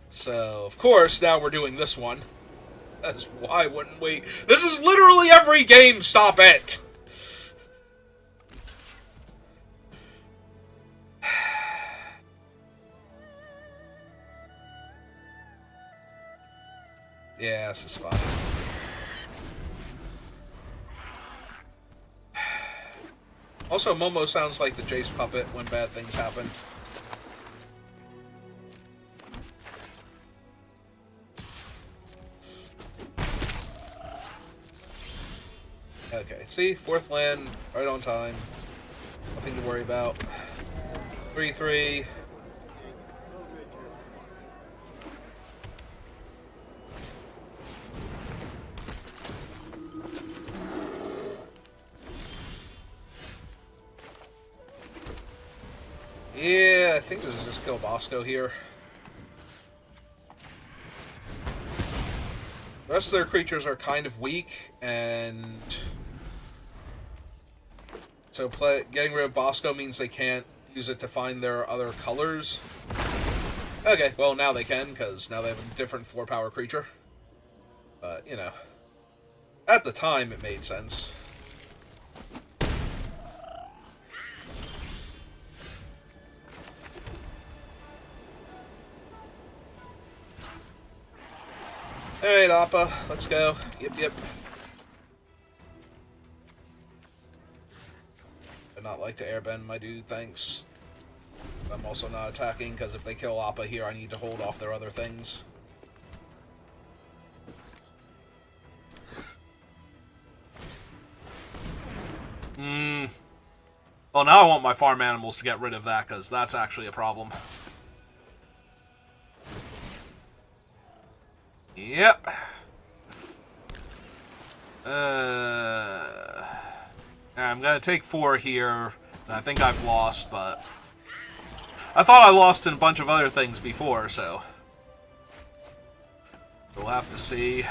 So, of course, now we're doing this one. That's why wouldn't we? This is literally every game, stop it! Yeah, this is fine. Also, Momo sounds like the Jace puppet when bad things happen. Okay, see? 4th land, right on time. Nothing to worry about. 3-3. Yeah, I think this is just kill Bosco here. The rest of their creatures are kind of weak, and so getting rid of Bosco means they can't use it to find their other colors. Okay, well now they can, because now they have a different 4-power creature. But, you know, at the time it made sense. Alright, Appa, let's go. Yep. I'd not like to airbend my dude, thanks. I'm also not attacking, because if they kill Appa here, I need to hold off their other things. Well, now I want my farm animals to get rid of that, because that's actually a problem. Yep. I'm gonna take 4 here. I think I've lost, but I thought I lost in a bunch of other things before, so we'll have to see.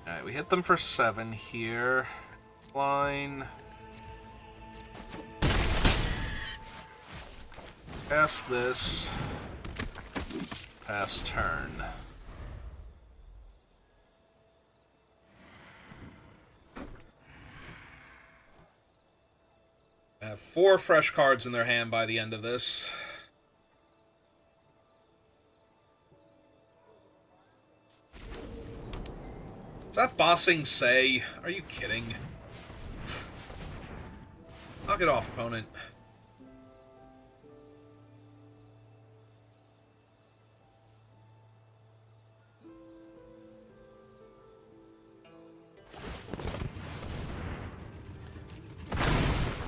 Alright, we hit them for 7 here. Line. Pass this. Pass turn. I have 4 fresh cards in their hand by the end of this. Is that bossing say? Are you kidding? Knock it off, opponent.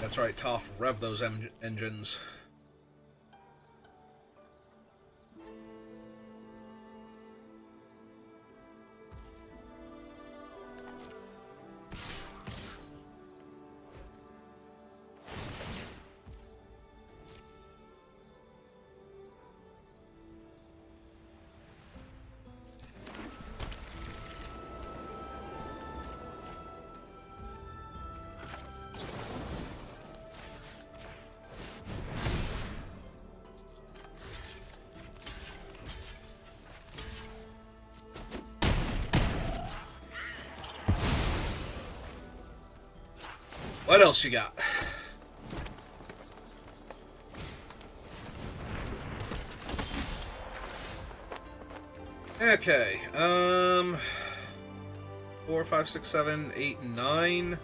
That's right, Toph, rev those engines. What else you got? Okay, 4, 5, 6, 7, 8, and 9.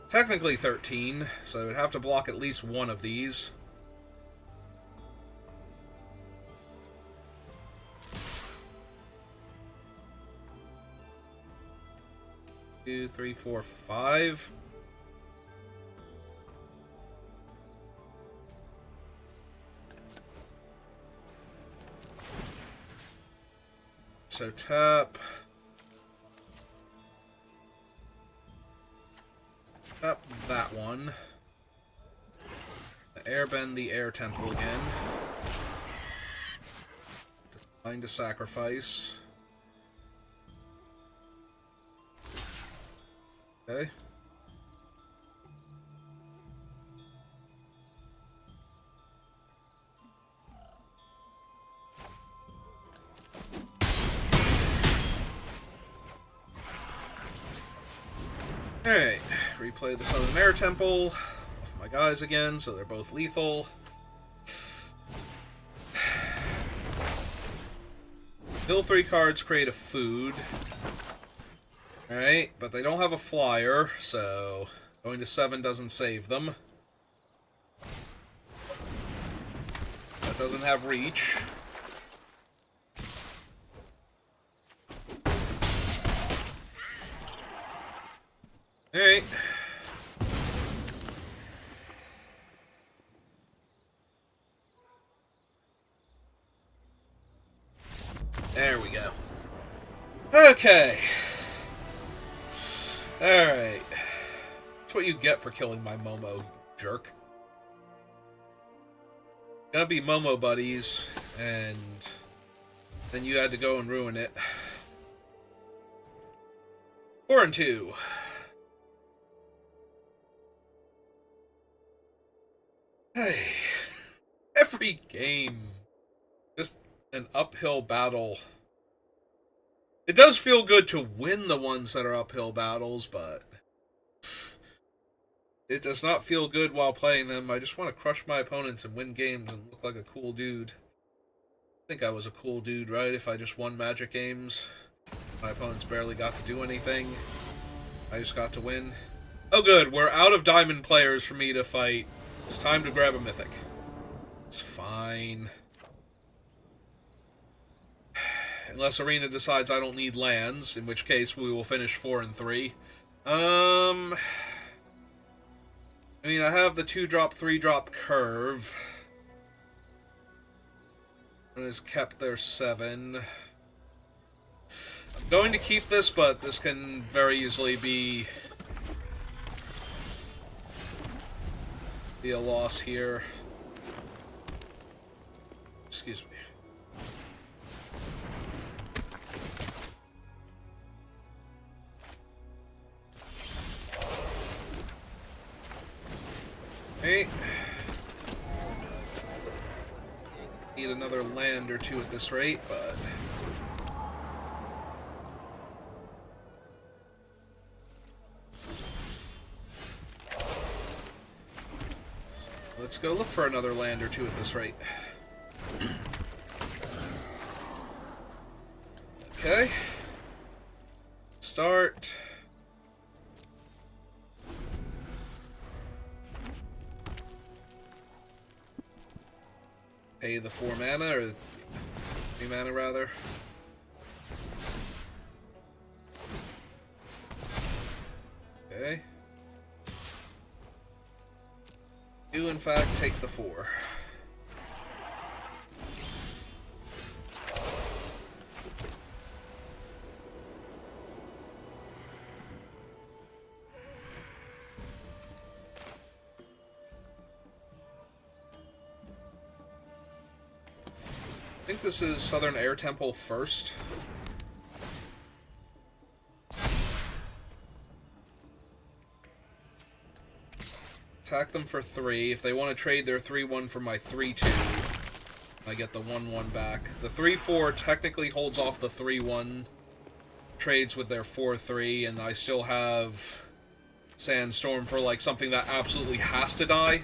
Technically 13, so I would have to block at least one of these. Two, three, four, 5. So tap. Tap that one. Airbend the air temple again. Decline to sacrifice. Okay. Alright, replay the Southern Air Temple. Off my guys again, so they're both lethal. Kill 3 cards, create a food. Alright, but they don't have a flyer, so going to 7 doesn't save them. That doesn't have reach. Alright. There we go. Okay. Alright. That's what you get for killing my Momo, jerk. Gonna be Momo buddies, and then you had to go and ruin it. 4 and 2. Hey, every game, just an uphill battle. It does feel good to win the ones that are uphill battles, but it does not feel good while playing them. I just want to crush my opponents and win games and look like a cool dude. think I was a cool dude, right? If I just won Magic games. My opponents barely got to do anything. I just got to win. Oh good, we're out of diamond players for me to fight. It's time to grab a mythic. It's fine. Unless Arena decides I don't need lands, in which case we will finish 4 and 3. I mean, I have the 2-drop, 3-drop curve. It has kept their 7. I'm going to keep this, but this can very easily be a loss here. Excuse me. Hey. Need another land or two at this rate, but... let's go look for another land or two at this rate. Okay. Start. Pay the 4 mana, or 3 mana rather. Okay. Do in fact take the 4. I think this is Southern Air Temple first. Attack them for 3. If they want to trade their 3-1 for my 3-2, I get the 1-1 back. The 3-4 technically holds off the 3-1, trades with their 4-3, and I still have Sandstorm for, like, something that absolutely has to die.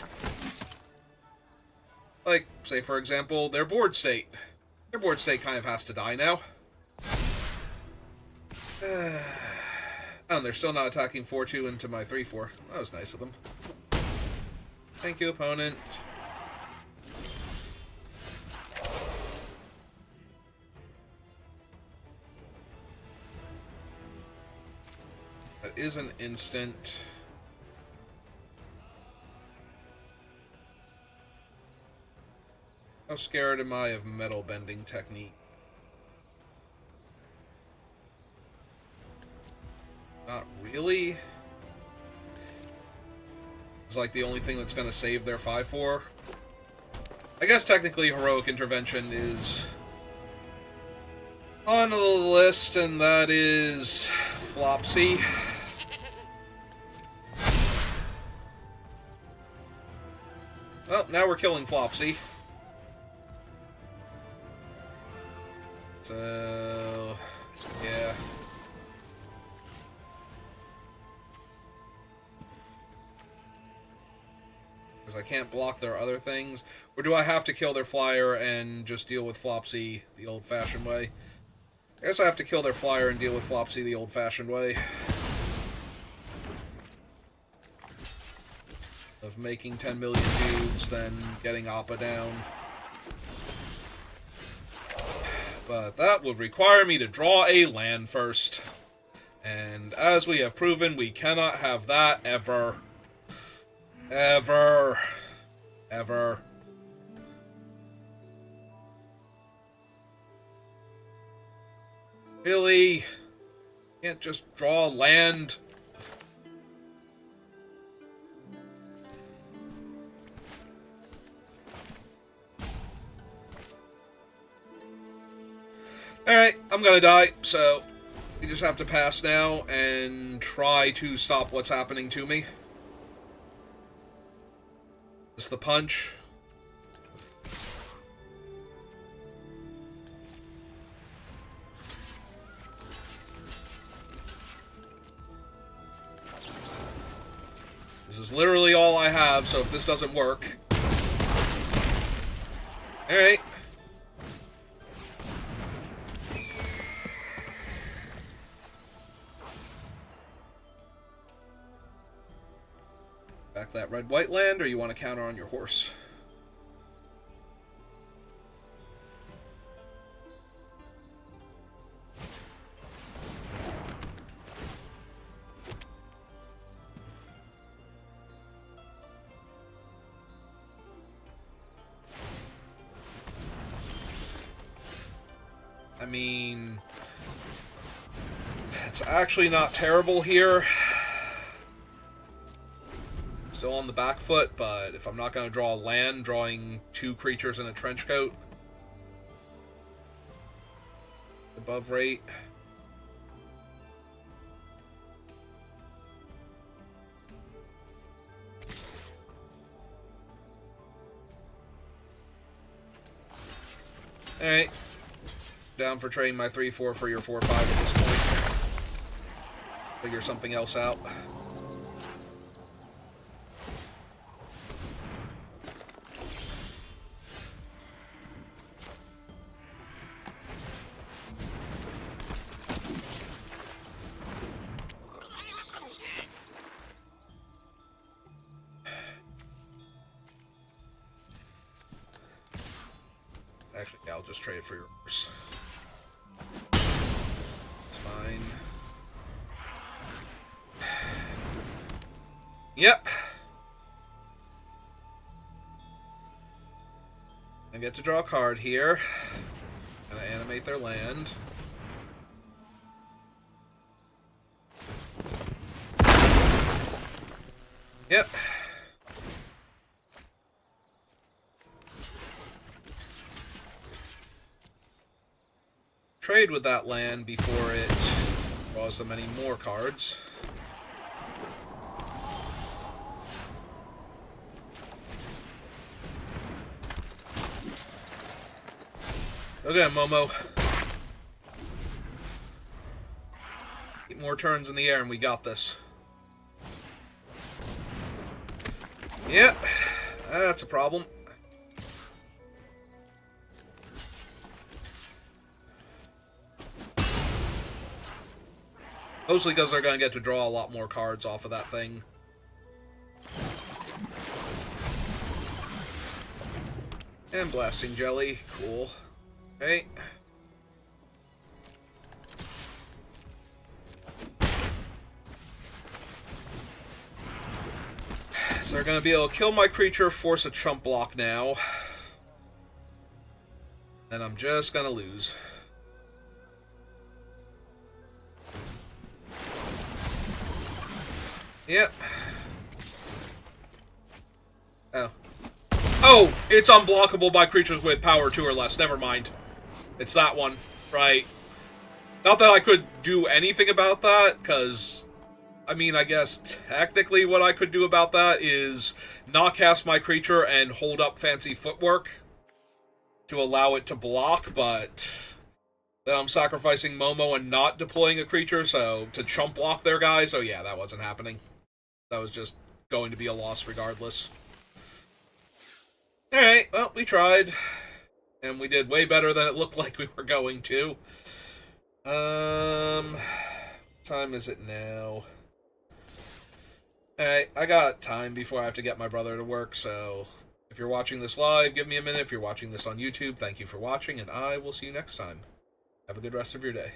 Like, say, for example, their board state. Their board state kind of has to die now. Oh, and they're still not attacking 4-2 into my 3-4. That was nice of them. Thank you, opponent. That is an instant. How scared am I of metal bending technique? Not really. It's like the only thing that's going to save their 5-4. I guess technically Heroic Intervention is on the list, and that is Flopsy. Well, now we're killing Flopsy. So, yeah. Because I can't block their other things. Or do I have to kill their flyer and just deal with Flopsy the old-fashioned way? I guess I have to kill their flyer and deal with Flopsy the old-fashioned way. Of making 10 million dudes, then getting Appa down. But that would require me to draw a land first. And as we have proven, we cannot have that ever. Ever. Ever. Really? Can't just draw land? Alright, I'm gonna die, so we just have to pass now and try to stop what's happening to me. This is the punch. This is literally all I have, so if this doesn't work... Alright. attack that red-white land, or you want to counter on your horse? I mean, it's actually not terrible here. Still on the back foot, but if I'm not going to draw land, drawing 2 creatures in a trench coat above rate. Alright. Down for trading my 3-4 for your 4-5 at this point. Figure something else out. Actually, yeah, I'll just trade for yours. It's fine. Yep. I get to draw a card here. And I animate their land. Yep. Trade with that land before it draws them any more cards. Okay, Momo. 8 more turns in the air and we got this. Yep, that's a problem. Mostly because they're going to get to draw a lot more cards off of that thing. And Blasting Jelly. Cool. Okay. So they're going to be able to kill my creature, force a chump block now. And I'm just going to lose. Yep. Oh. Oh! It's unblockable by creatures with power 2 or less. Never mind. It's that one. Right. Not that I could do anything about that, because... I mean, I guess technically what I could do about that is not cast my creature and hold up fancy footwork to allow it to block, but... Then I'm sacrificing Momo and not deploying a creature, so to chump block their guy, so yeah, that wasn't happening. That was just going to be a loss regardless. Alright, well, we tried. And we did way better than it looked like we were going to. What time is it now? Alright, I got time before I have to get my brother to work, so... If you're watching this live, give me a minute. If you're watching this on YouTube, thank you for watching, and I will see you next time. Have a good rest of your day.